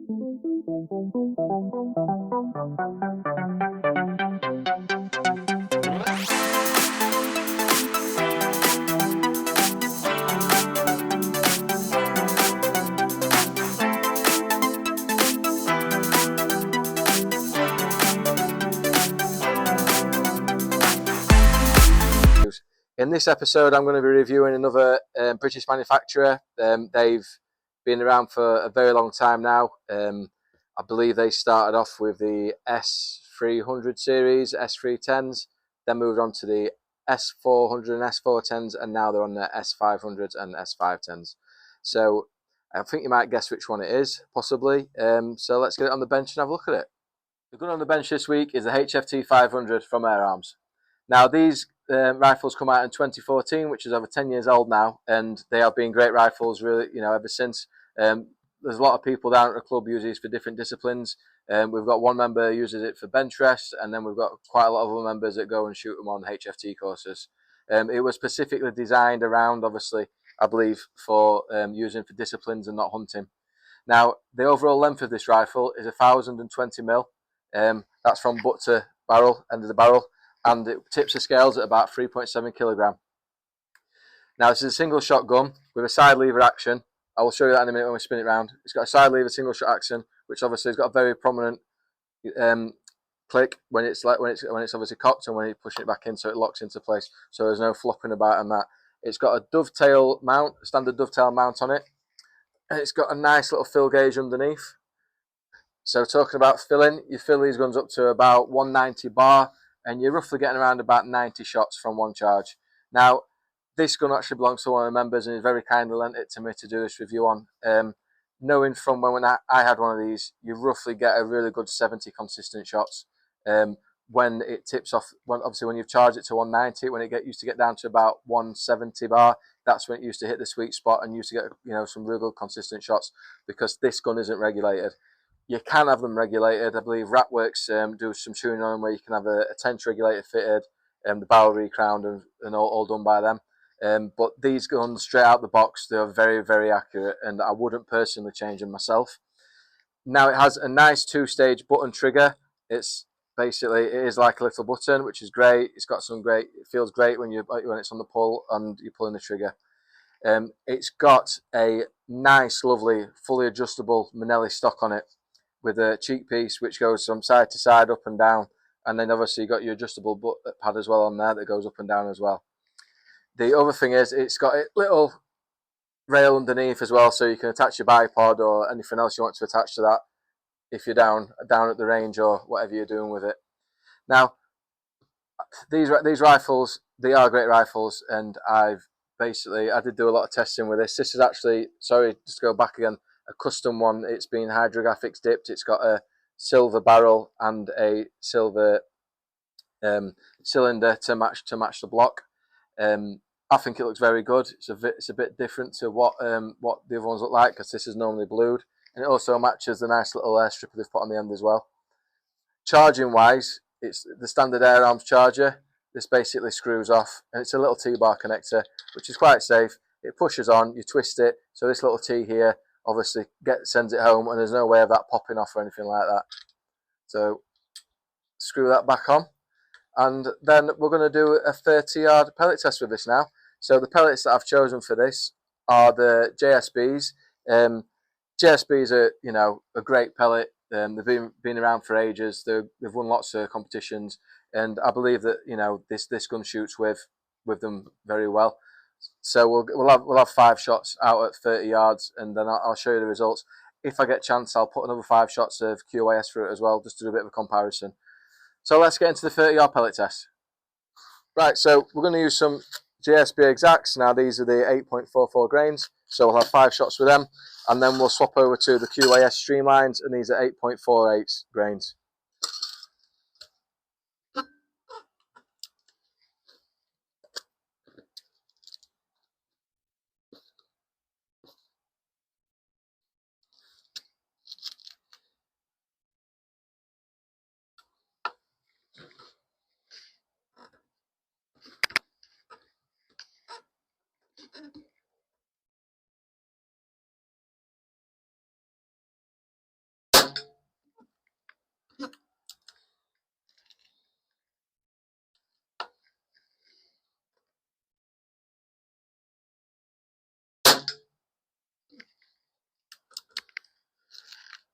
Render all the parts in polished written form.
In this episode, I'm going to be reviewing another British manufacturer. They've been around for a very long time now. I believe they started off with the S300 series, S310s, then moved on to the S400 and S410s, and now they're on the S500s and S510s. So I think you might guess which one it is, possibly. So let's get it on the bench and have a look at it. The gun on the bench this week is the HFT500 from Air Arms. Now these rifles come out in 2014, which is over 10 years old now, and they have been great rifles, really, ever since. There's a lot of people down at the club use these for different disciplines. We've got one member who uses it for bench rest, and then we've got quite a lot of other members that go and shoot them on HFT courses. It was specifically designed around, obviously, I believe, for using for disciplines and not hunting. Now, the overall length of this rifle is 1020mm. That's from butt to barrel, end of the barrel, and it tips the scales at about 3.7 kilogram. Now, this is a single shot gun with a side lever action. I will show you that in a minute when we spin it around. It's got a side lever single shot action, which obviously has got a very prominent click when it's obviously cocked and when you push it back in, so it locks into place. So there's no flopping about on that. It's got a dovetail mount, a standard dovetail mount on it, and it's got a nice little fill gauge underneath. So talking about filling, you fill these guns up to about 190 bar, and you're roughly getting around about 90 shots from one charge. Now, this gun actually belongs to one of the members, and he very kindly lent it to me to do this review on. Knowing from when I had one of these, you roughly get a really good 70 consistent shots. When it tips off, obviously when you've charged it to 190, when it used to get down to about 170 bar, that's when it used to hit the sweet spot and used to get some real good consistent shots, because this gun isn't regulated. You can have them regulated. I believe Ratworks do some tuning on them where you can have a tench regulator fitted, the barrel recrowned and all done by them. But these guns, straight out the box, they are very, very accurate, and I wouldn't personally change them myself. Now, it has a nice two-stage button trigger. It is like a little button, which is great. It's got it feels great when it's on the pull and you're pulling the trigger. It's got a nice, lovely, fully adjustable Manelli stock on it, with a cheek piece which goes from side to side, up and down, and then obviously you've got your adjustable pad as well on there that goes up and down as well. The other thing is it's got a little rail underneath as well, so you can attach your bipod or anything else you want to attach to that if you're down at the range or whatever you're doing with it. Now, these rifles, they are great rifles, and I did do a lot of testing with this. This is actually, sorry, just to go back again, a custom one. It's been hydrographics dipped. It's got a silver barrel and a silver cylinder to match the block. I think it looks very good. It's a bit different to what the other ones look like, because this is normally blued, and it also matches the nice little strip they've put on the end as well. Charging wise, it's the standard Air Arms charger. This basically screws off, and it's a little T-bar connector, which is quite safe. It pushes on, you twist it, so this little T here obviously sends it home, and there's no way of that popping off or anything like that. So screw that back on, and then we're going to do a 30-yard pellet test with this now. So the pellets that I've chosen for this are the JSBs. JSBs are a great pellet. They've been around for ages. They've won lots of competitions, and I believe that this gun shoots with them very well. So we'll have 5 shots out at 30 yards, and then I'll show you the results. If I get a chance, I'll put another 5 shots of QYS through it as well, just to do a bit of a comparison. So let's get into the 30-yard pellet test. Right, so we're going to use some JSB exacts. Now these are the 8.44 grains, so we'll have 5 shots with them, and then we'll swap over to the QYS streamlines, and these are 8.48 grains.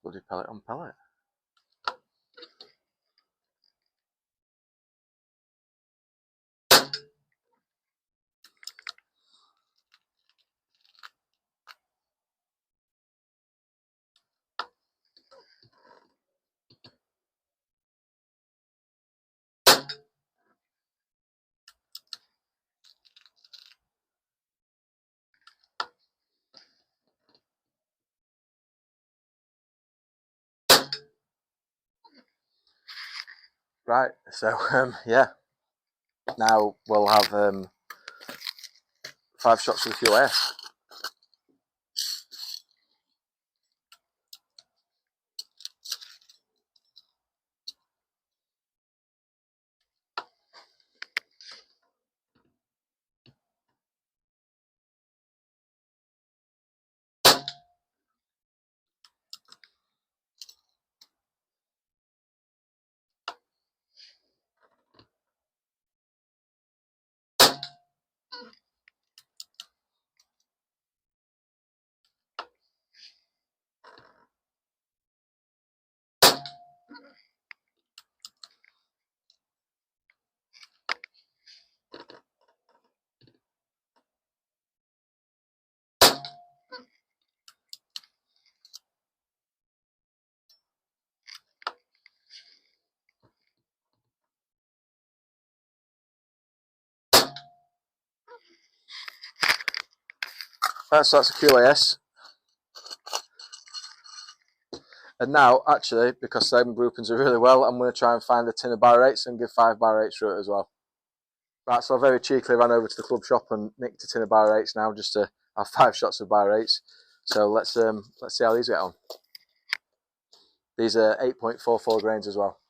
Bloody pellet on pellet. Right, so yeah, now we'll have 5 shots of the QYS. Right, so that's the QYS. And now, actually, because them groupings are really well, I'm going to try and find a tin of Barracudas and give 5 Barracudas through it as well. Right, so I very cheekily ran over to the club shop and nicked a tin of Barracudas now, just to have 5 shots of Barracudas. So let's see how these get on. These are 8.44 grains as well.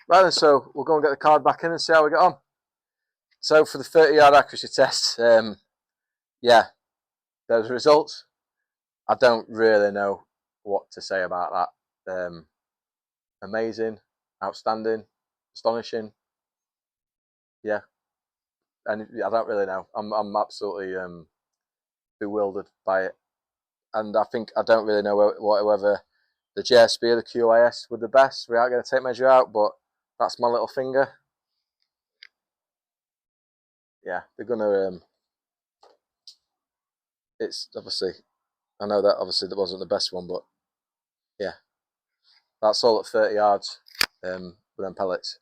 Right then, so we'll go and get the card back in and see how we get on. So for the 30-yard accuracy test, yeah, there's the results. I don't really know what to say about that. Amazing, outstanding, astonishing. Yeah, and I don't really know. I'm absolutely bewildered by it, and I think I don't really know whether the JSB or the QYS were the best. We aren't going to take measure out, but that's my little finger. Yeah, they're gonna. It's obviously. I know that obviously that wasn't the best one, but yeah, that's all at 30 yards with them pellets.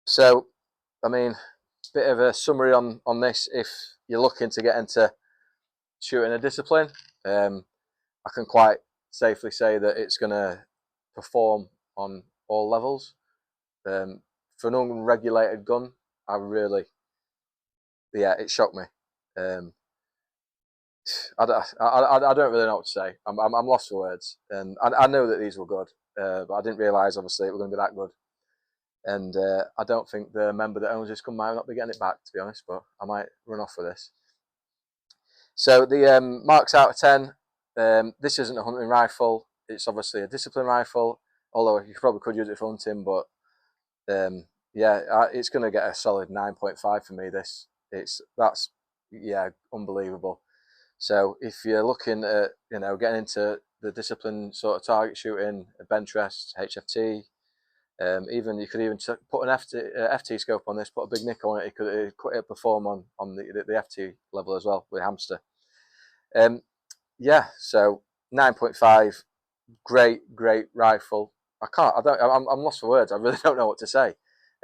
So, I mean, bit of a summary on this. If you're looking to get into shooting a discipline, I can quite safely say that it's going to perform on all levels. For an unregulated gun, it shocked me. I don't really know what to say. I'm lost for words. And I know that these were good, but I didn't realise obviously it were going to be that good. And I don't think the member that owns this gun might not be getting it back, to be honest. But I might run off with this. So the marks out of 10. This isn't a hunting rifle. It's obviously a discipline rifle. Although you probably could use it for hunting, but yeah, it's going to get a solid 9.5 for me. That's unbelievable. So if you're looking at getting into the discipline sort of target shooting, bench rest, HFT, even you could even put an FT scope on this, put a big nick on it. It could perform on the FT level as well with hamster. Yeah, so 9.5, great rifle. I can't. I'm lost for words. I really don't know what to say.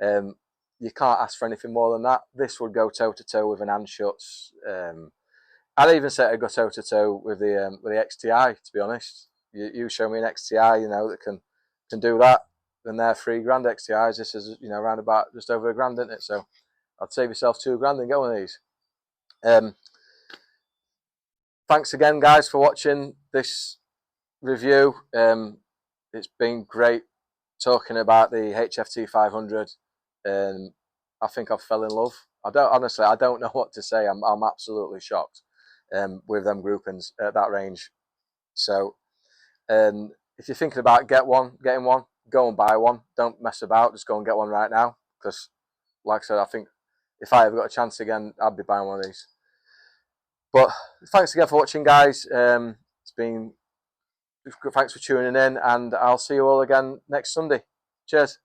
You can't ask for anything more than that. This would go toe to toe with an Anschuts. I'd even say it'd go toe to toe with the XTI. To be honest, you show me an XTI, that can do that, then they're $3,000 XTIs. This is around about just over $1,000, isn't it? So I'd save yourself $2,000 and get one of these. Thanks again, guys, for watching this review. It's been great talking about the HFT500. I think I've fell in love. I don't know what to say. I'm absolutely shocked with them groupings at that range. So if you're thinking about getting one, go and buy one. Don't mess about. Just go and get one right now. Because, like I said, I think if I ever got a chance again, I'd be buying one of these. But thanks again for watching, guys. It's been thanks for tuning in, and I'll see you all again next Sunday. Cheers.